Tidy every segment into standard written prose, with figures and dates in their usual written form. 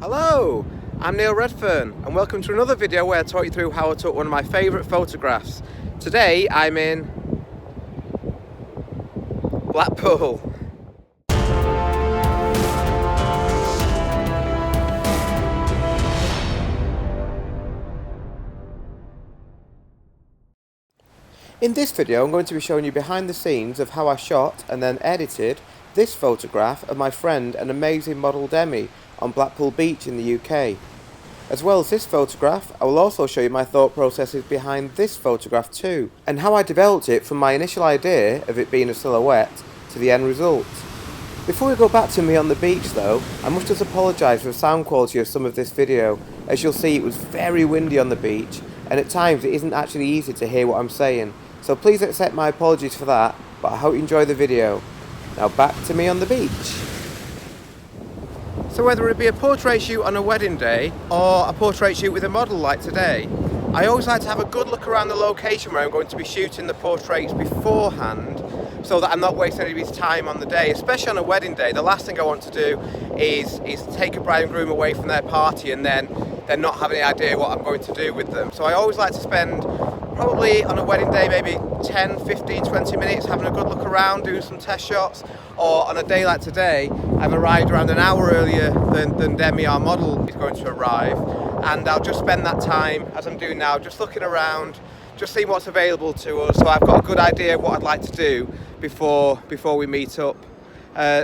Hello, I'm Neil Redfern and welcome to another video where I talk you through how I took one of my favourite photographs. Today I'm in Blackpool. In this video I'm going to be showing you behind the scenes of how I shot and then edited this photograph of my friend and amazing model Demi on Blackpool Beach in the UK. As well as this photograph, I will also show you my thought processes behind this photograph too, and how I developed it from my initial idea of it being a silhouette to the end result. Before we go back to me on the beach though, I must just apologise for the sound quality of some of this video. As you'll see, it was very windy on the beach, and at times it isn't actually easy to hear what I'm saying. So please accept my apologies for that, but I hope you enjoy the video. Now back to me on the beach. So whether it be a portrait shoot on a wedding day or a portrait shoot with a model like today, I always like to have a good look around the location where I'm going to be shooting the portraits beforehand, so that I'm not wasting anybody's time on the day. Especially on a wedding day, the last thing I want to do is take a bride and groom away from their party and then not have any idea what I'm going to do with them. So I always like to spend probably on a wedding day maybe 10, 15, 20 minutes having a good look around, doing some test shots. Or on a day like today, I've arrived around an hour earlier than Demi, our model, is going to arrive, and I'll just spend that time, as I'm doing now, just looking around, just seeing what's available to us, so I've got a good idea of what I'd like to do before we meet up.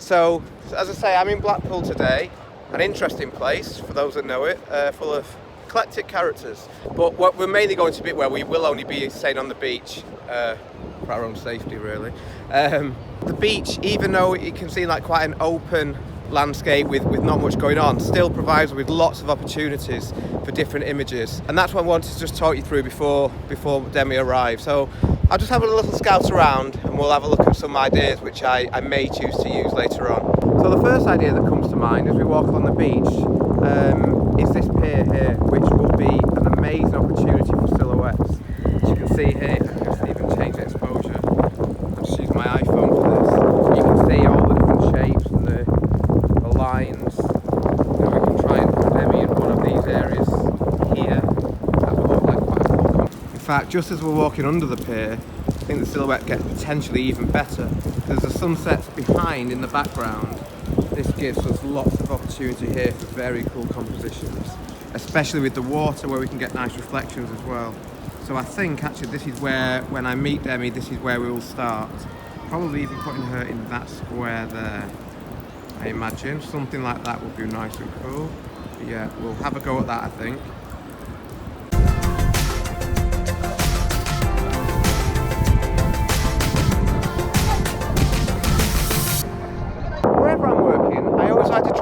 So, as I say, I'm in Blackpool today, an interesting place, for those that know it, full of eclectic characters, but what we're mainly going to be where we will only be staying on the beach, for our own safety really. The beach, even though it can seem like quite an open landscape with not much going on, still provides with lots of opportunities for different images, and that's what I wanted to just talk you through before Demi arrives. So I'll just have a little scout around and we'll have a look at some ideas which I may choose to use later on. So the first idea that comes to mind as we walk on the beach is this pier here, which will be an amazing opportunity for silhouettes. As you can see here, I can just even change the exposure. I'll just use my iPhone for this. You can see all the different shapes and the lines. And we can try and put them in one of these areas here. That will look like quite a cool. In fact, just as we're walking under the pier, I think the silhouette gets potentially even better. There's the sunsets behind in the background. This gives us lots of opportunity here for very cool compositions, especially with the water where we can get nice reflections as well. So I think actually this is where, when I meet Demi, this is where we will start. Probably even putting her in that square there. I imagine something like that would be nice and cool. But yeah, we'll have a go at that, I think.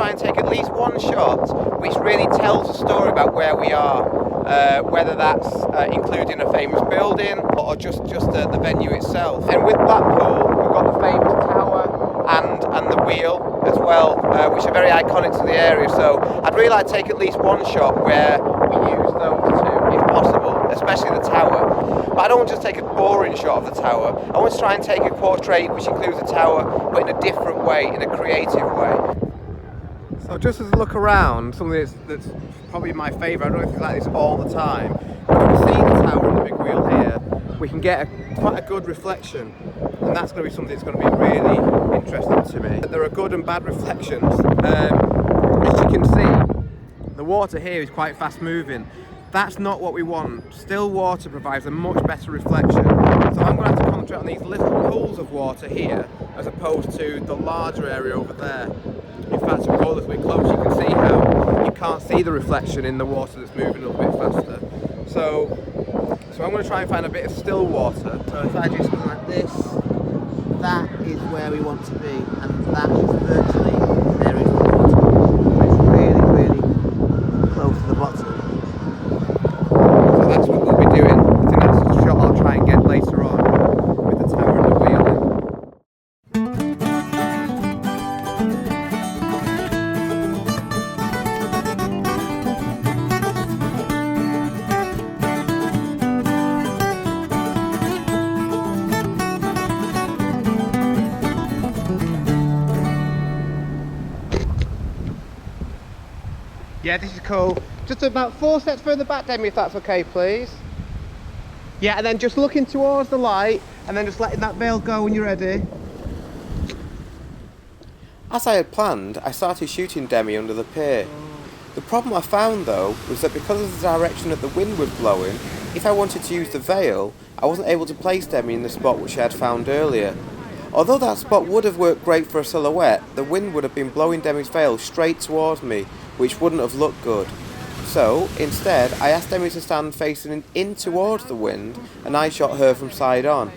And take at least one shot which really tells a story about where we are, whether that's including a famous building or just the venue itself. And with Blackpool, we've got the famous tower and the wheel as well, which are very iconic to the area. So I'd really like to take at least one shot where we use those two, if possible, especially the tower. But I don't want to just take a boring shot of the tower. I want to try and take a portrait which includes the tower, but in a different way, in a creative way. So just as I look around, something that's probably my favourite, I don't know if it's like this all the time, but we can see the tower and the big wheel here, we can get quite a good reflection, and that's going to be something that's going to be really interesting to me. There are good and bad reflections. As you can see, the water here is quite fast moving. That's not what we want. Still water provides a much better reflection. So I'm going to have to concentrate on these little pools of water here, as opposed to the larger area over there. In fact, if we go a little bit closer, you can see how you can't see the reflection in the water that's moving a little bit faster. So I'm going to try and find a bit of still water. So if I do something like this, that is where we want to be, and that is virtually there is the water. It's really, really close to the bottom. So that's what we'll be doing. I think that's a shot I'll try and get later on with the tower and the wheel in. Yeah, this is cool. Just about 4 steps further back, Demi, if that's okay, please. Yeah, and then just looking towards the light, and then just letting that veil go when you're ready. As I had planned, I started shooting Demi under the pier. The problem I found though was that because of the direction that the wind was blowing, if I wanted to use the veil, I wasn't able to place Demi in the spot which I had found earlier. Although that spot would have worked great for a silhouette, the wind would have been blowing Demi's veil straight towards me, which wouldn't have looked good. So, instead, I asked Demi to stand facing in towards the wind, and I shot her from side on.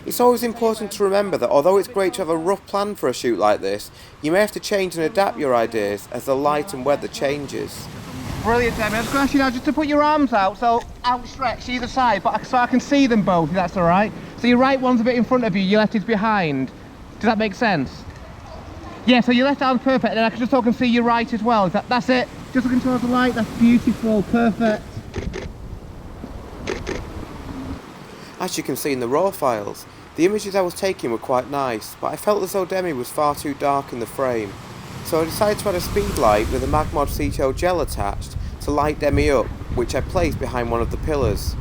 It's always important to remember that although it's great to have a rough plan for a shoot like this, you may have to change and adapt your ideas as the light and weather changes. Brilliant, Demi. I'm just going to ask you now just to put your arms out, so outstretched either side, but so I can see them both, if that's alright. So your right one's a bit in front of you, your left is behind. Does that make sense? Yeah, so your left arm's perfect, and I can just so I can see your right as well. That's it. Just looking towards the light, that's beautiful, perfect. As you can see in the raw files, the images I was taking were quite nice, but I felt as though Demi was far too dark in the frame. So I decided to add a speed light with a Magmod CTO gel attached to light Demi up, which I placed behind one of the pillars.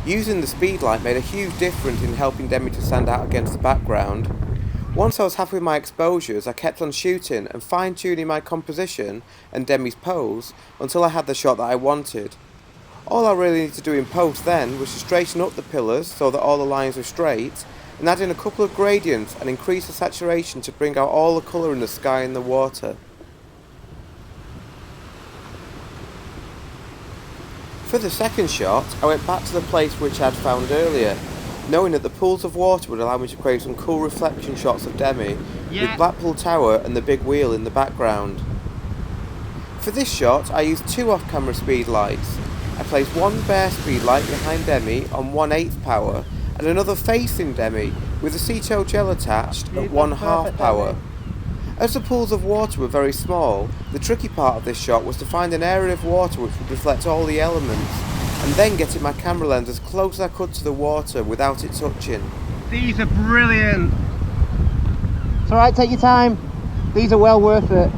Using the speed light made a huge difference in helping Demi to stand out against the background. Once I was happy with my exposures, I kept on shooting and fine-tuning my composition and Demi's pose until I had the shot that I wanted. All I really needed to do in post then was to straighten up the pillars so that all the lines were straight, and add in a couple of gradients and increase the saturation to bring out all the colour in the sky and the water. For the second shot, I went back to the place which I had found earlier, knowing that the pools of water would allow me to create some cool reflection shots of Demi, with Blackpool Tower and the big wheel in the background. For this shot, I used 2 off-camera speed lights. I placed one bare speed light behind Demi on 1/8 power, and another facing Demi with the CTO gel attached at 1/2 power. As the pools of water were very small, the tricky part of this shot was to find an area of water which would reflect all the elements, and then getting my camera lens as close as I could to the water without it touching. These are brilliant! It's alright, take your time. These are well worth it.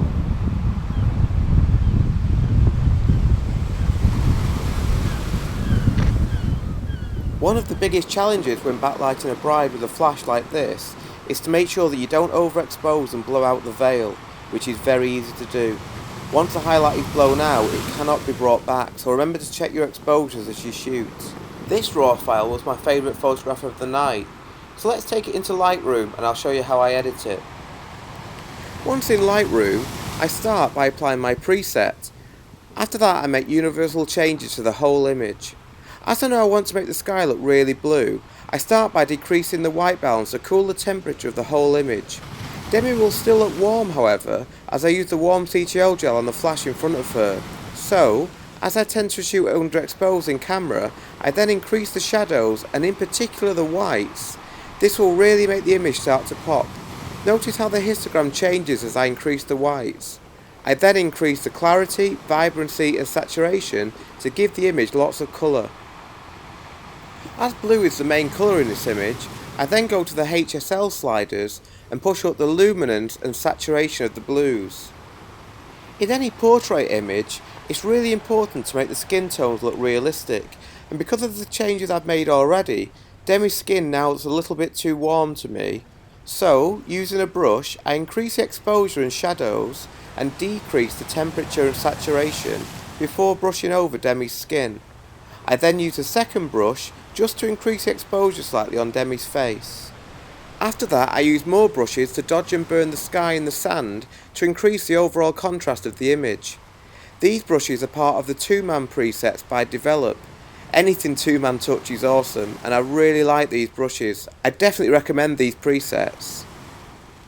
One of the biggest challenges when backlighting a bride with a flash like this is to make sure that you don't overexpose and blow out the veil, which is very easy to do. Once the highlight is blown out, it cannot be brought back, so remember to check your exposures as you shoot. This raw file was my favourite photograph of the night, so let's take it into Lightroom and I'll show you how I edit it. Once in Lightroom, I start by applying my preset. After that I make universal changes to the whole image. As I know I want to make the sky look really blue, I start by decreasing the white balance to cool the temperature of the whole image. Demi will still look warm however, as I use the warm CTO gel on the flash in front of her. So, as I tend to shoot underexposed in camera, I then increase the shadows and in particular the whites. This will really make the image start to pop. Notice how the histogram changes as I increase the whites. I then increase the clarity, vibrancy and saturation to give the image lots of colour. As blue is the main colour in this image, I then go to the HSL sliders and push up the luminance and saturation of the blues. In any portrait image, it's really important to make the skin tones look realistic, and because of the changes I've made already, Demi's skin now looks a little bit too warm to me. So, using a brush, I increase the exposure and shadows and decrease the temperature and saturation before brushing over Demi's skin. I then use a second brush just to increase the exposure slightly on Demi's face. After that I use more brushes to dodge and burn the sky and the sand to increase the overall contrast of the image. These brushes are part of the 2-man presets by Develop. Anything 2-man touch is awesome and I really like these brushes. I definitely recommend these presets.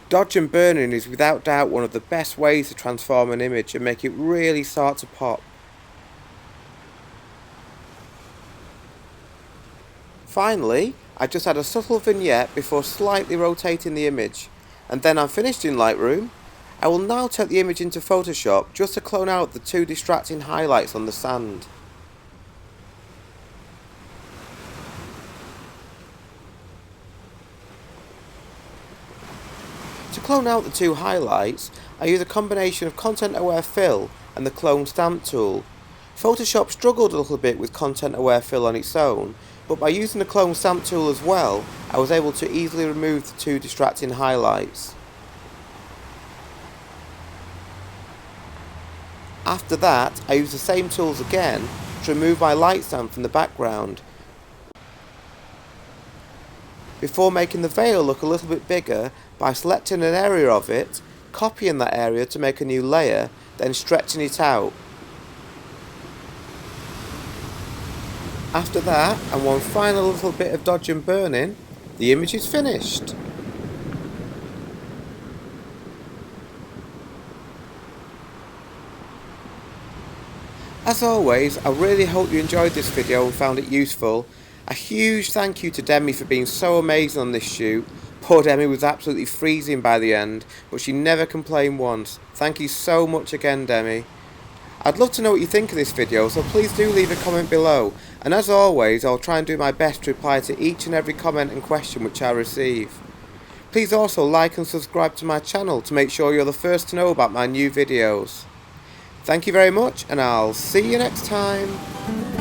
Dodge and burning is without doubt one of the best ways to transform an image and make it really start to pop. Finally, I just add a subtle vignette before slightly rotating the image, and then I'm finished in Lightroom. I will now take the image into Photoshop just to clone out the 2 distracting highlights on the sand. To clone out the two highlights, I use a combination of Content Aware Fill and the Clone Stamp tool. Photoshop struggled a little bit with Content Aware Fill on its own, but by using the Clone Stamp tool as well, I was able to easily remove the two distracting highlights. After that, I use the same tools again to remove my light stand from the background, before making the veil look a little bit bigger by selecting an area of it, copying that area to make a new layer, then stretching it out. After that, and one final little bit of dodge and burning, the image is finished. As always, I really hope you enjoyed this video and found it useful. A huge thank you to Demi for being so amazing on this shoot. Poor Demi was absolutely freezing by the end, but she never complained once. Thank you so much again, Demi. I'd love to know what you think of this video, so please do leave a comment below. And as always, I'll try and do my best to reply to each and every comment and question which I receive. Please also like and subscribe to my channel to make sure you're the first to know about my new videos. Thank you very much, and I'll see you next time.